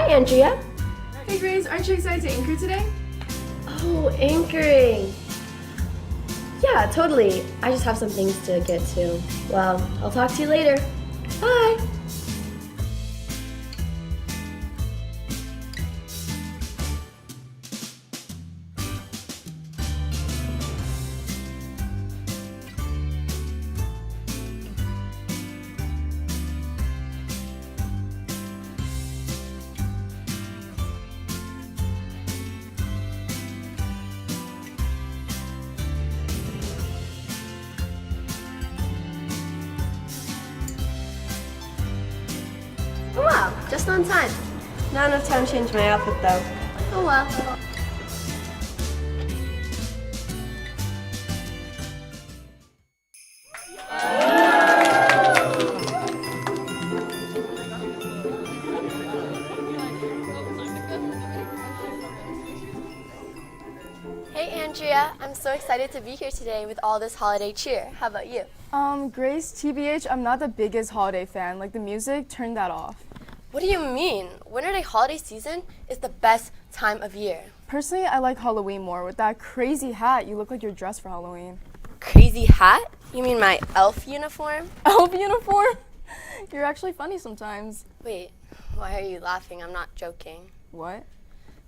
Andrea. Hey Grace, aren't you excited to anchor today? Oh, anchoring. Yeah, totally. I just have some things to get to. Well, I'll talk to you later. Bye. Oh wow, just on time. Not enough time to change my outfit though. Oh well. Hey Andrea, I'm so excited to be here today with all this holiday cheer. How about you? Grace, TBH, I'm not the biggest holiday fan. Like the music, turn that off. What do you mean? Winter Day holiday season is the best time of year. Personally, I like Halloween more. With that crazy hat, you look like you're dressed for Halloween. Crazy hat? You mean my elf uniform? Elf uniform? You're actually funny sometimes. Wait, why are you laughing? I'm not joking. What?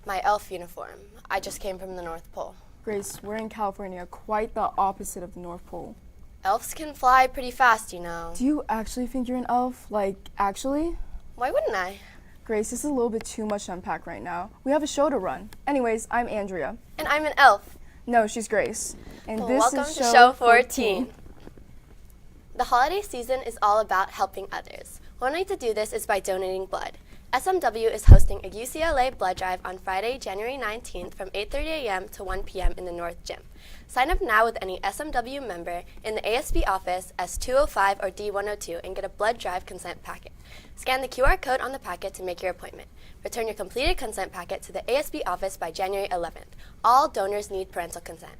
My elf uniform. I just came from the North Pole. Grace, we're in California, quite the opposite of the North Pole. Elves can fly pretty fast, you know. Do you actually think you're an elf? Like, actually? Why wouldn't I? Grace, this is a little bit too much to unpack right now. We have a show to run. Anyways, I'm Andrea. And I'm an elf. No, she's Grace. And Well, this welcome is to Show 14. The holiday season is all about helping others. One way to do this is by donating blood. SMW is hosting a UCLA blood drive on Friday, January 19th from 8:30 a.m. to 1 p.m. in the North Gym. Sign up now with any SMW member in the ASB office S205 or D102 and get a blood drive consent packet. Scan the QR code on the packet to make your appointment. Return your completed consent packet to the ASB office by January 11th. All donors need parental consent.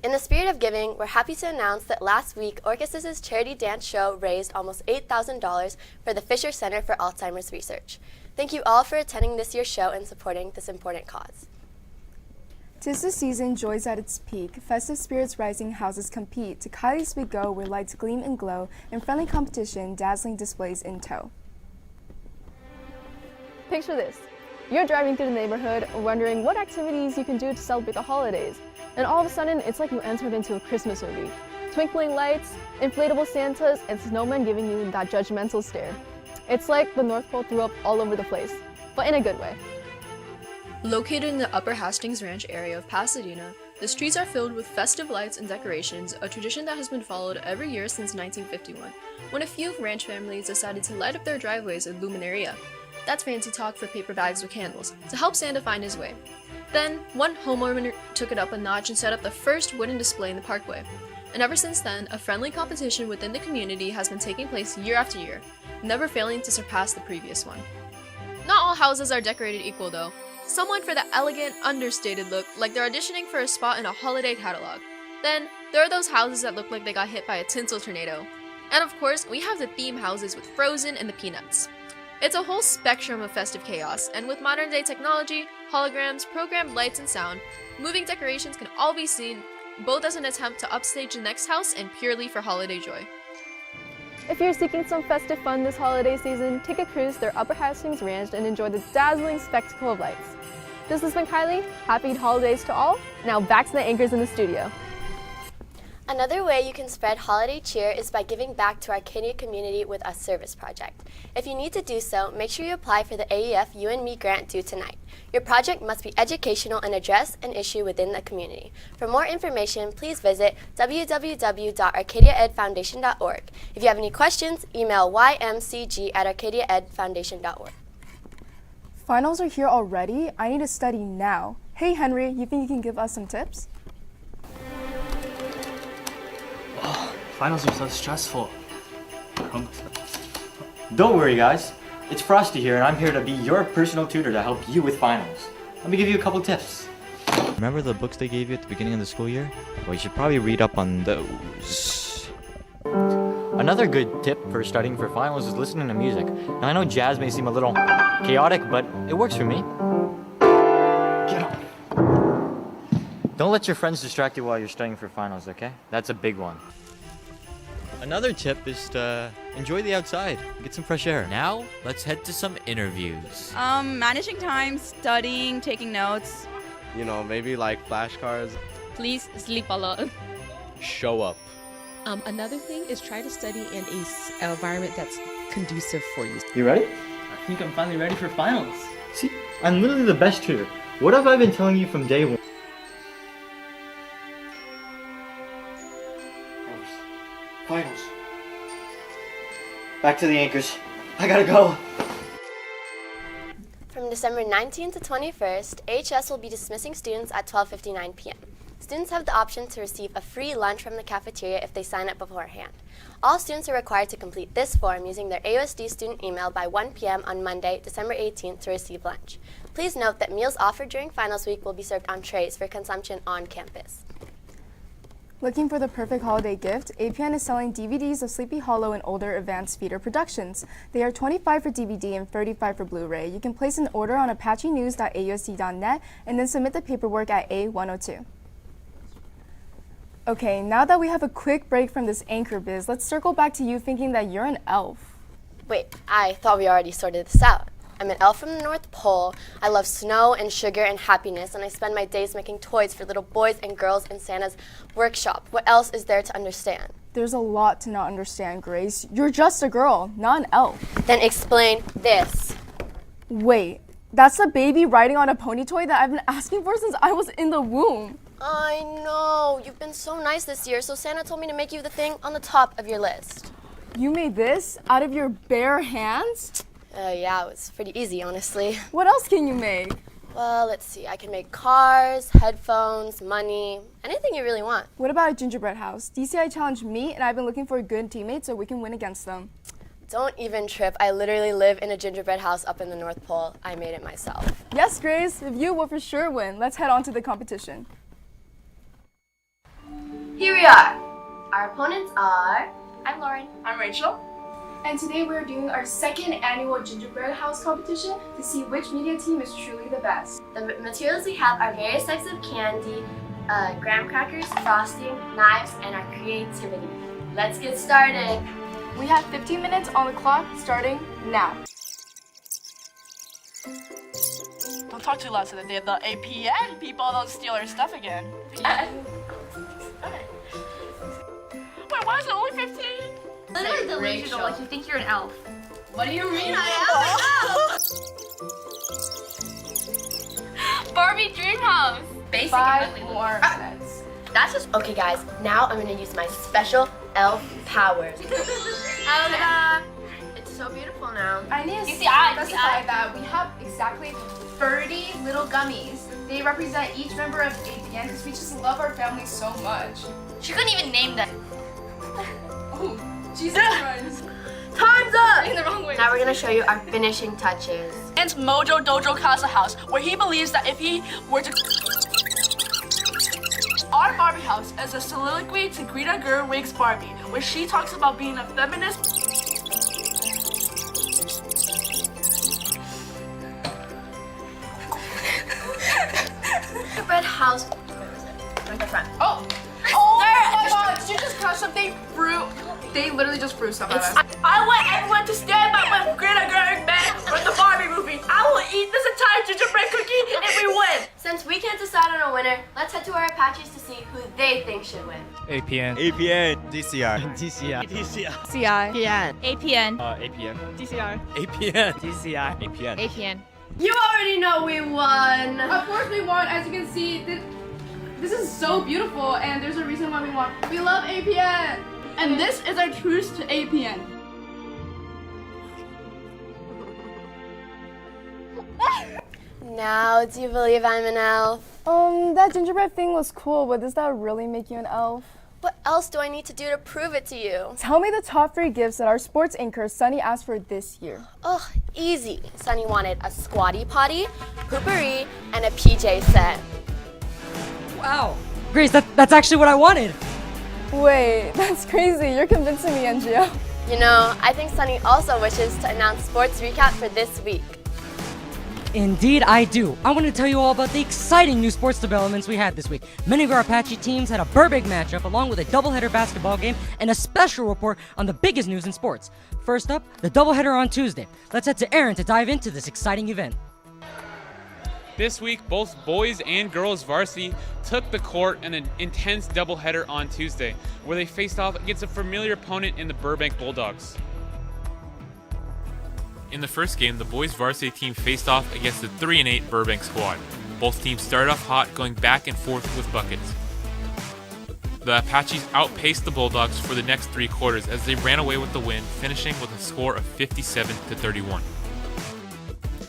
In the spirit of giving, we're happy to announce that last week, Orches's charity dance show raised almost $8,000 for the Fisher Center for Alzheimer's Research. Thank you all for attending this year's show and supporting this important cause. 'Tis the season, joy's at its peak. Festive spirits rising, houses compete. To Kiley's we go, where lights gleam and glow. In friendly competition, dazzling displays in tow. Picture this. You're driving through the neighborhood, wondering what activities you can do to celebrate the holidays. And all of a sudden, it's like you entered into a Christmas movie. Twinkling lights, inflatable Santas, and snowmen giving you that judgmental stare. It's like the North Pole threw up all over the place, but in a good way. Located in the Upper Hastings Ranch area of Pasadena, the streets are filled with festive lights and decorations, a tradition that has been followed every year since 1951, when a few ranch families decided to light up their driveways with luminaria. That's fancy talk for paper bags with candles, to help Santa find his way. Then, one homeowner took it up a notch and set up the first wooden display in the parkway. And ever since then, a friendly competition within the community has been taking place year after year, never failing to surpass the previous one. Not all houses are decorated equal though. Some went for the elegant, understated look, like they're auditioning for a spot in a holiday catalog. Then, there are those houses that look like they got hit by a tinsel tornado. And of course, we have the theme houses with Frozen and the Peanuts. It's a whole spectrum of festive chaos, and with modern day technology, holograms, programmed lights and sound, moving decorations can all be seen both as an attempt to upstage the next house and purely for holiday joy. If you're seeking some festive fun this holiday season, take a cruise through Upper Hastings Ranch and enjoy the dazzling spectacle of lights. This has been Kiley. Happy holidays to all. Now back to the anchors in the studio. Another way you can spread holiday cheer is by giving back to our Arcadia community with a service project. If you need to do so, make sure you apply for the AEF You and Me grant due tonight. Your project must be educational and address an issue within the community. For more information, please visit www.arcadiaedfoundation.org. If you have any questions, email ymcg@arcadiaedfoundation.org. Finals are here already? I need to study now. Hey Henry, you think you can give us some tips? Finals are so stressful. Don't worry guys, it's Frosty here and I'm here to be your personal tutor to help you with finals. Let me give you a couple tips. Remember the books they gave you at the beginning of the school year? Well, you should probably read up on those. Another good tip for studying for finals is listening to music. Now I know jazz may seem a little chaotic, but it works for me. Get on. Don't let your friends distract you while you're studying for finals, okay? That's a big one. Another tip is to enjoy the outside, get some fresh air. Now, let's head to some interviews. Managing time, studying, taking notes. You know, maybe like flashcards. Please sleep a lot. Show up. Another thing is try to study in an environment that's conducive for you. You ready? I think I'm finally ready for finals. See, I'm literally the best tutor. What have I been telling you from day one? Finals. Back to the anchors. I gotta go. From December 19th to 21st, AHS will be dismissing students at 12:59 p.m. Students have the option to receive a free lunch from the cafeteria if they sign up beforehand. All students are required to complete this form using their AUSD student email by 1 p.m. on Monday, December 18th to receive lunch. Please note that meals offered during finals week will be served on trays for consumption on campus. Looking for the perfect holiday gift? APN is selling DVDs of Sleepy Hollow and older advanced feeder productions. They are $25 for DVD and $35 for Blu-ray. You can place an order on apachenews.ausd.net and then submit the paperwork at A102. Okay, now that we have a quick break from this anchor biz, let's circle back to you thinking that you're an elf. Wait, I thought we already sorted this out. I'm an elf from the North Pole. I love snow and sugar and happiness, and I spend my days making toys for little boys and girls in Santa's workshop. What else is there to understand? There's a lot to not understand, Grace. You're just a girl, not an elf. Then explain this. Wait, that's the baby riding on a pony toy that I've been asking for since I was in the womb. I know. You've been so nice this year, so Santa told me to make you the thing on the top of your list. You made this out of your bare hands? Yeah, it was pretty easy, honestly. What else can you make? Well, let's see. I can make cars, headphones, money, anything you really want. What about a gingerbread house? DCI challenged me, and I've been looking for a good teammate so we can win against them. Don't even trip. I literally live in a gingerbread house up in the North Pole. I made it myself. Yes, Grace. If you will for sure win, let's head on to the competition. Here we are. Our opponents are... I'm Lauren. I'm Rachel. And today we're doing our second annual gingerbread house competition to see which media team is truly the best. The materials we have are various types of candy, graham crackers, frosting, knives, and our creativity. Let's get started. We have 15 minutes on the clock starting now. Don't talk too loud so that the APN people don't steal our stuff again. Wait, why is it only 15? Literally delusional, like you think you're an elf. What do you mean I am? Barbie Dreamhouse. Basic 5 more minutes. That's just... Okay, guys. Now I'm going to use my special elf powers. It's so beautiful now. I need to DCI. specify that we have exactly 30 little gummies. They represent each member of APN because we just love our family so much. She couldn't even name them. Oh, Jesus Christ. Time's up! In the wrong way. Now we're going to show you our finishing touches. And Mojo Dojo Casa House, where he believes that if he were to... Our Barbie house is a soliloquy to Greta Gerwig's Barbie, where she talks about being a feminist. Red house. Where was it? Right at the front. Oh my God, did you just crush something? They literally just threw something at us. I want everyone to stand by when Greta Gerwig met from the Barbie movie. I will eat this entire gingerbread cookie if we win. Since we can't decide on a winner, let's head to our Apaches to see who they think should win. APN. APN. DCR. DCI. DCR. CI. APN. APN. DCR. APN. DCI. APN. APN. You already know we won. Of course we won. As you can see, this is so beautiful, and there's a reason why we won. We love APN. And this is our truce to APN. Now, do you believe I'm an elf? That gingerbread thing was cool, but does that really make you an elf? What else do I need to do to prove it to you? Tell me the top 3 gifts that our sports anchor, Sunny, asked for this year. Ugh, easy. Sunny wanted a squatty potty, poopery, and a PJ set. Wow. Grace, that's actually what I wanted. Wait, that's crazy. You're convincing me, Andrea. You know, I think Sunny also wishes to announce sports recap for this week. Indeed, I do. I want to tell you all about the exciting new sports developments we had this week. Many of our Apache teams had a Burbank matchup along with a doubleheader basketball game and a special report on the biggest news in sports. First up, the doubleheader on Tuesday. Let's head to Aaron to dive into this exciting event. This week, both boys and girls varsity took the court in an intense doubleheader on Tuesday, where they faced off against a familiar opponent in the Burbank Bulldogs. In the first game, the boys varsity team faced off against the 3-8 Burbank squad. Both teams started off hot, going back and forth with buckets. The Apaches outpaced the Bulldogs for the next 3 quarters as they ran away with the win, finishing with a score of 57-31.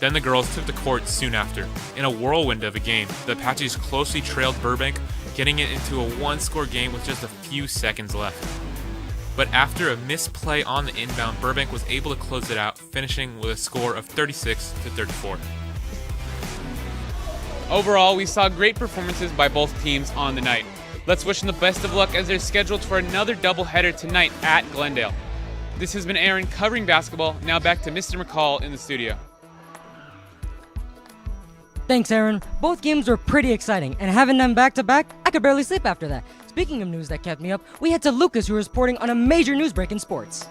Then the girls took the court soon after. In a whirlwind of a game, the Apaches closely trailed Burbank, getting it into a 1-score game with just a few seconds left. But after a misplay on the inbound, Burbank was able to close it out, finishing with a score of 36-34. Overall, we saw great performances by both teams on the night. Let's wish them the best of luck as they're scheduled for another doubleheader tonight at Glendale. This has been Aaron covering basketball. Now back to Mr. McCall in the studio. Thanks, Aaron. Both games were pretty exciting, and having them back-to-back, I could barely sleep after that. Speaking of news that kept me up, we head to Lucas, who is reporting on a major news break in sports.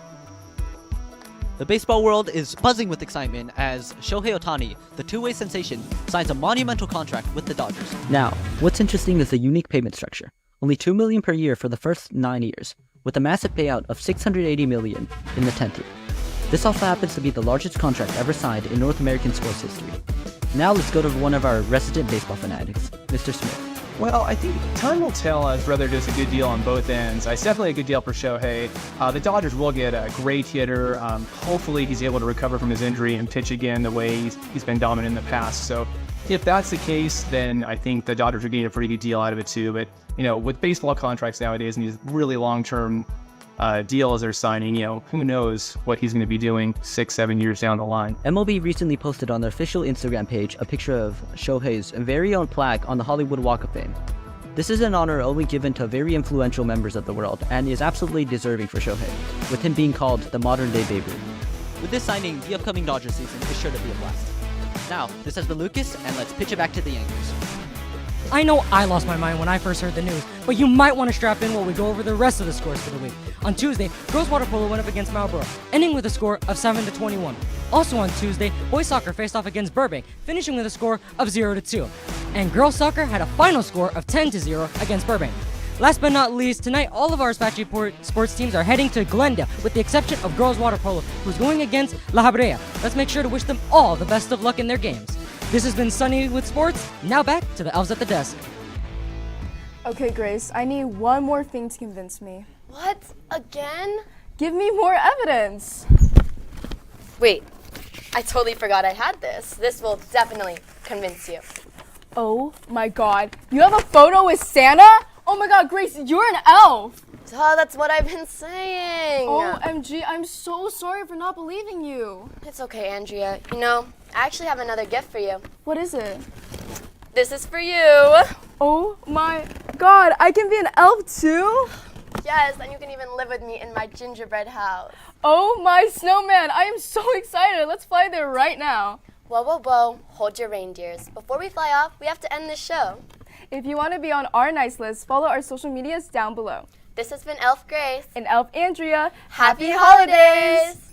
The baseball world is buzzing with excitement as Shohei Ohtani, the two-way sensation, signs a monumental contract with the Dodgers. Now, what's interesting is the unique payment structure. Only $2 million per year for the first 9 years, with a massive payout of $680 million in the 10th year. This also happens to be the largest contract ever signed in North American sports history. Now let's go to one of our resident baseball fanatics, Mr. Smith. Well, I think time will tell as whether it's a good deal on both ends. It's definitely a good deal for Shohei. The Dodgers will get a great hitter. Hopefully he's able to recover from his injury and pitch again the way he's been dominant in the past. So if that's the case, then I think the Dodgers are getting a pretty good deal out of it too. But, you know, with baseball contracts nowadays and these really long-term deals they're signing, you know, who knows what he's going to be doing 6-7 years down the line. MLB recently posted on their official Instagram page a picture of Shohei's very own plaque on the Hollywood Walk of Fame. This is an honor only given to very influential members of the world and is absolutely deserving for Shohei, with him being called the modern-day Babe Ruth. With this signing, the upcoming Dodger season is sure to be a blast. Now, this has been Lucas, and let's pitch it back to the Yankees. I know I lost my mind when I first heard the news, but you might want to strap in while we go over the rest of the scores for the week. On Tuesday, girls water polo went up against Marlborough, ending with a score of 7-21. Also on Tuesday, boys soccer faced off against Burbank, finishing with a score of 0-2. And girls soccer had a final score of 10-0 against Burbank. Last but not least, tonight all of our Apache sports teams are heading to Glendale, with the exception of girls water polo, who's going against La Habrea. Let's make sure to wish them all the best of luck in their games. This has been Sunny with Sports. Now back to the elves at the desk. Okay, Grace, I need one more thing to convince me. What? Again? Give me more evidence. Wait, I totally forgot I had this. This will definitely convince you. Oh my god, you have a photo with Santa? Oh my god, Grace, you're an elf! Duh, that's what I've been saying. OMG, I'm so sorry for not believing you. It's okay, Andrea. You know, I actually have another gift for you. What is it? This is for you. Oh my god, I can be an elf too? Yes, and you can even live with me in my gingerbread house. Oh my snowman, I am so excited. Let's fly there right now. Whoa, whoa, whoa, hold your reindeers. Before we fly off, we have to end this show. If you want to be on our nice list, follow our social medias down below. This has been Elf Grace and Elf Andrea. Happy holidays!